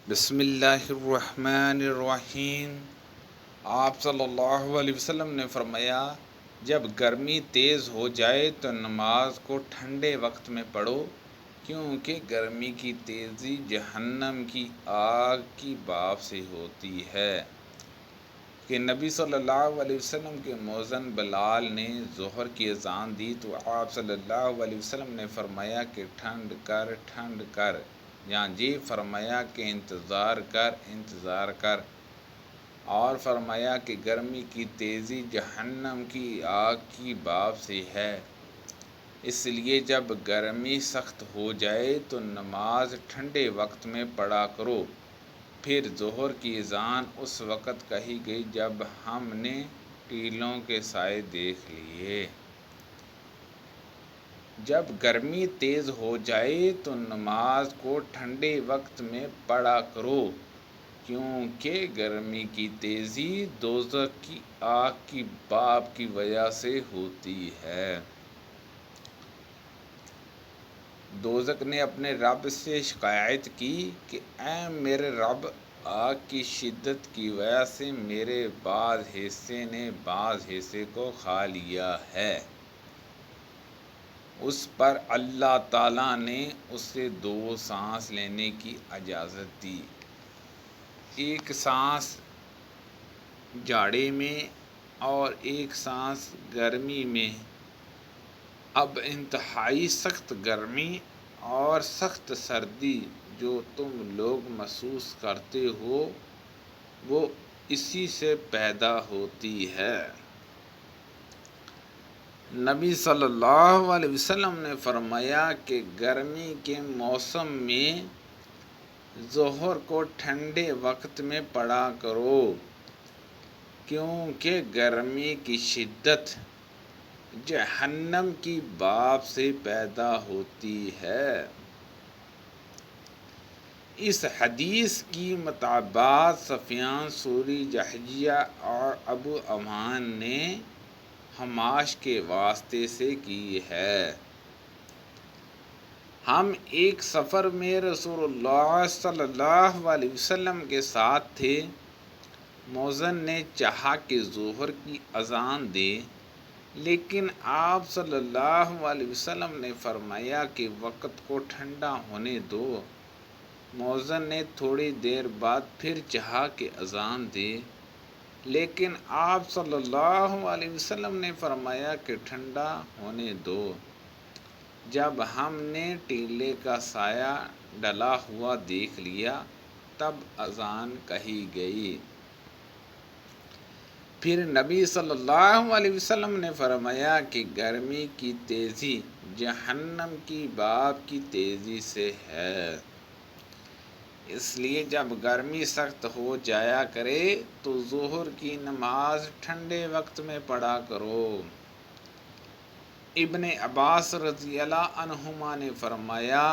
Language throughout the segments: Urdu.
بسم اللہ الرحمن الرحیم۔ آپ صلی اللہ علیہ وسلم نے فرمایا، جب گرمی تیز ہو جائے تو نماز کو ٹھنڈے وقت میں پڑھو، کیونکہ گرمی کی تیزی جہنم کی آگ کی بھاپ سے ہوتی ہے۔ کہ نبی صلی اللہ علیہ وسلم کے مؤذن بلال نے ظہر کی اذان دی تو آپ صلی اللہ علیہ وسلم نے فرمایا کہ ٹھنڈ کر، یہاں جی فرمایا کہ انتظار کر، اور فرمایا کہ گرمی کی تیزی جہنم کی آگ کی بھاپ سے ہے، اس لیے جب گرمی سخت ہو جائے تو نماز ٹھنڈے وقت میں پڑھا کرو۔ پھر ظہر کی اذان اس وقت کہی گئی جب ہم نے ٹیلوں کے سائے دیکھ لیے۔ جب گرمی تیز ہو جائے تو نماز کو ٹھنڈے وقت میں پڑھا کرو، کیونکہ گرمی کی تیزی دوزخ کی آگ کی بھاپ کی وجہ سے ہوتی ہے۔ دوزخ نے اپنے رب سے شکایت کی کہ اے میرے رب، آگ کی شدت کی وجہ سے میرے بعض حصے نے بعض حصے کو کھا لیا ہے۔ اس پر اللہ تعالیٰ نے اسے 2 سانس لینے کی اجازت دی، ایک سانس جاڑے میں اور ایک سانس گرمی میں۔ اب انتہائی سخت گرمی اور سخت سردی جو تم لوگ محسوس کرتے ہو وہ اسی سے پیدا ہوتی ہے۔ نبی صلی اللہ علیہ وسلم نے فرمایا کہ گرمی کے موسم میں ظہر کو ٹھنڈے وقت میں پڑھا کرو، کیونکہ گرمی کی شدت جہنم کی بھاپ سے پیدا ہوتی ہے۔ اس حدیث کی مطابقت سفیان ثوری جحجیہ اور ابو امان نے حماش کے واسطے سے کی ہے۔ ہم ایک سفر میں رسول اللہ صلی اللہ علیہ وسلم کے ساتھ تھے۔ مؤذن نے چاہا کہ ظہر کی اذان دے، لیکن آپ صلی اللہ علیہ وسلم نے فرمایا کہ وقت کو ٹھنڈا ہونے دو۔ مؤذن نے تھوڑی دیر بعد پھر چاہا کہ اذان دے، لیکن آپ صلی اللہ علیہ وسلم نے فرمایا کہ ٹھنڈا ہونے دو۔ جب ہم نے ٹیلے کا سایہ ڈلا ہوا دیکھ لیا تب اذان کہی گئی۔ پھر نبی صلی اللہ علیہ وسلم نے فرمایا کہ گرمی کی تیزی جہنم کی بھاپ کی تیزی سے ہے، اس لیے جب گرمی سخت ہو جایا کرے تو ظہر کی نماز ٹھنڈے وقت میں پڑھا کرو۔ ابن عباس رضی اللہ عنہما نے فرمایا،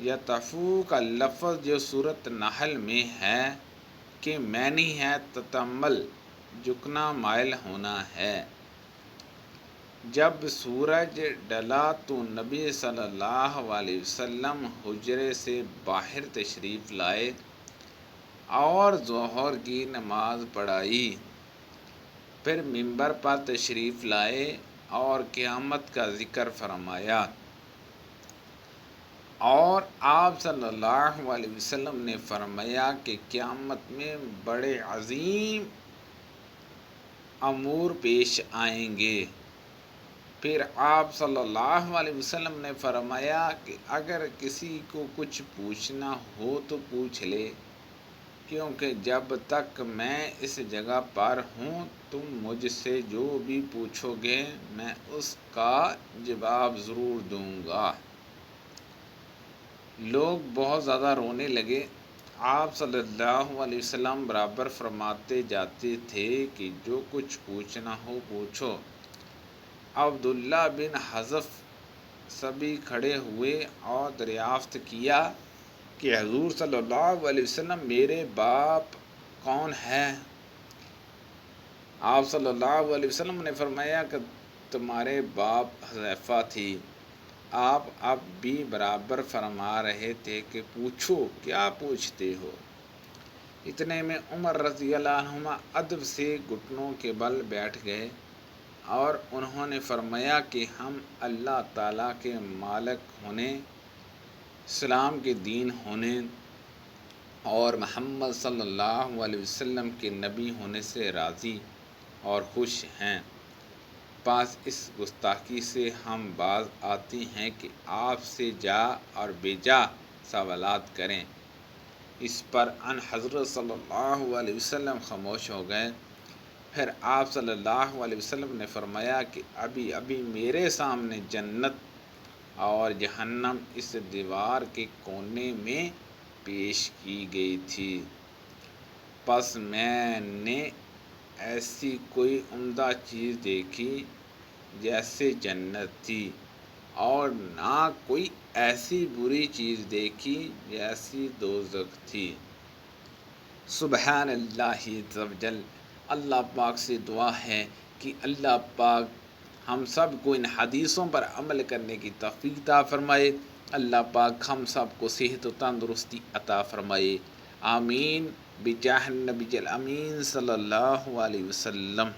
یطفو کا لفظ جو سورۃ نحل میں ہے کہ معنی ہے تتمل، جھکنا مائل ہونا ہے۔ جب سورج ڈلا تو نبی صلی اللہ علیہ وسلم حجرے سے باہر تشریف لائے اور ظہر کی نماز پڑھائی، پھر ممبر پر تشریف لائے اور قیامت کا ذکر فرمایا، اور آپ صلی اللہ علیہ وسلم نے فرمایا کہ قیامت میں بڑے عظیم امور پیش آئیں گے۔ پھر آپ صلی اللہ علیہ وسلم نے فرمایا کہ اگر کسی کو کچھ پوچھنا ہو تو پوچھ لے، کیونکہ جب تک میں اس جگہ پر ہوں تم مجھ سے جو بھی پوچھو گے میں اس کا جواب ضرور دوں گا۔ لوگ بہت زیادہ رونے لگے۔ آپ صلی اللہ علیہ وسلم برابر فرماتے جاتے تھے کہ جو کچھ پوچھنا ہو پوچھو۔ عبداللہ بن حذف سبھی کھڑے ہوئے اور دریافت کیا کہ حضور صلی اللہ علیہ وسلم میرے باپ کون ہے؟ آپ صلی اللہ علیہ وسلم نے فرمایا کہ تمہارے باپ حذیفہ تھی۔ آپ اب بھی برابر فرما رہے تھے کہ پوچھو، کیا پوچھتے ہو؟ اتنے میں عمر رضی اللہ عنہما ادب سے گھٹنوں کے بل بیٹھ گئے اور انہوں نے فرمایا کہ ہم اللہ تعالیٰ کے مالک ہونے، اسلام کے دین ہونے اور محمد صلی اللہ علیہ وسلم کے نبی ہونے سے راضی اور خوش ہیں۔ پاس اس گستاخی سے ہم باز آتے ہیں کہ آپ سے جا اور بے جا سوالات کریں۔ اس پر ان حضرت صلی اللہ علیہ وسلم خاموش ہو گئے۔ پھر آپ صلی اللہ علیہ وسلم نے فرمایا کہ ابھی ابھی میرے سامنے جنت اور جہنم اس دیوار کے کونے میں پیش کی گئی تھی، پس میں نے ایسی کوئی عمدہ چیز دیکھی جیسے جنت تھی، اور نہ کوئی ایسی بری چیز دیکھی جیسی دوزخ تھی۔ سبحان اللہ عز و جل۔ اللہ پاک سے دعا ہے کہ اللہ پاک ہم سب کو ان حدیثوں پر عمل کرنے کی توفیق عطا فرمائے۔ اللہ پاک ہم سب کو صحت و تندرستی عطا فرمائے، آمین، بجاہ النبی الامین صلی اللہ علیہ وسلم۔